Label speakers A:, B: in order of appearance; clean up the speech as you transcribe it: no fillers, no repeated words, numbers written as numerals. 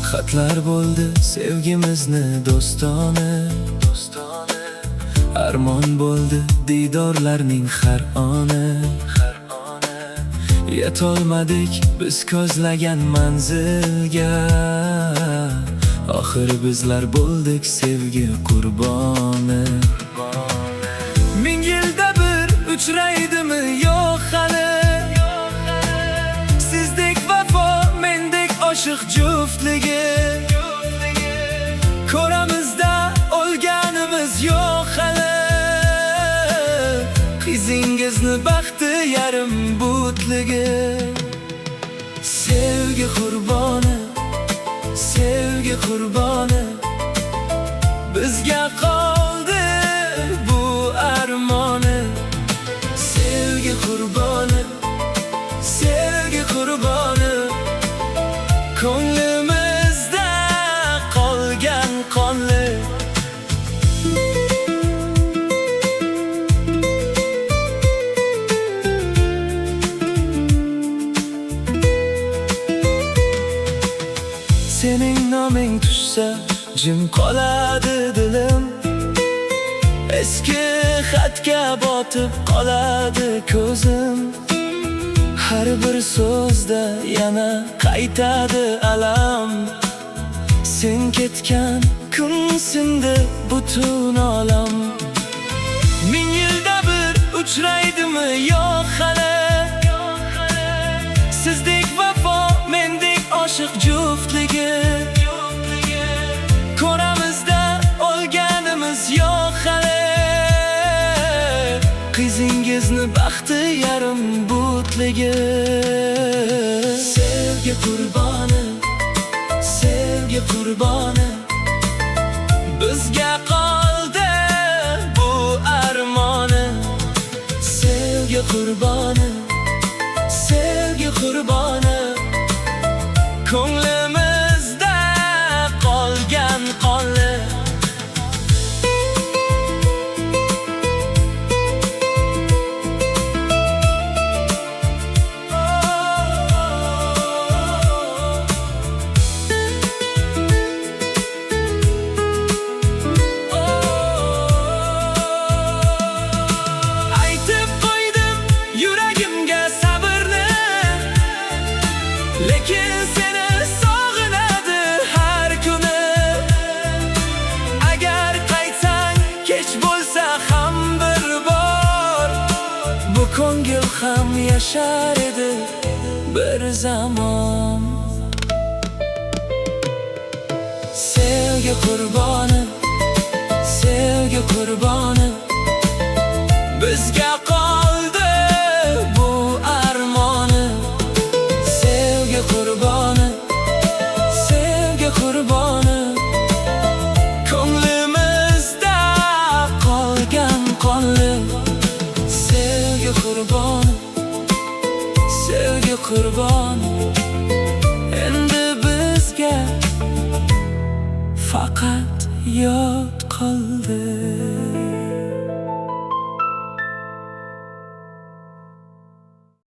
A: Xatlar bo'ldi sevgimizni do'stona, armon bo'ldi diydorlarning har oni. Yetolmadik biz ko'zlagan manzilga, oxir bizlar bo'ldik sevgi qurboni. Ming yilda bir uchraydimi yo'q hali, sizdek vafo mendek oshiq juftligi. Ko'ramizda o'lganimiz yo'q hali, qizingizni baxti yarim butligi. Sevgi qurboni, sevgi qurboni, bizga qoldi bu armoni. Sevgi qurboni, sevgi qurboni, ko'nglimizda qolgan qonli. Sening noming tushsa jim qoladi dilim, eski xatga botib qoladi ko'zim. Har bir so'zda yana qaytadi alam, sen ketgan kun sindi butun olam. Ming yilda bir uchraydimi yo'q hali, sizdek vafo mendek oshiq juftligi. Ko'ramizda o'lganimiz yo'q hali, qizingizni baxti yarim butligi. Sevgi qurboni, sevgi qurboni, bizga qoldi bu armoni. Sevgi qurboni, sevgi qurboni, ko'nglimizda qolgan qonli. Aytib qo'ydim yuragimga sabrni, lekin seni sog'inadi har kuni. Agar qaytsang kech bo'lsa ham bir bor, bu ko'ngil ham yashar edi bir zamon. Sevgi qurboni, sevgi qurboni, bizga qoldi bu armoni. Sevgi qurboni, sevgi qurboni, ko'nglimizda qolgan qonli. Sevgi qurboni, sevgi qurboni, endi bizga faqat yod qoldi.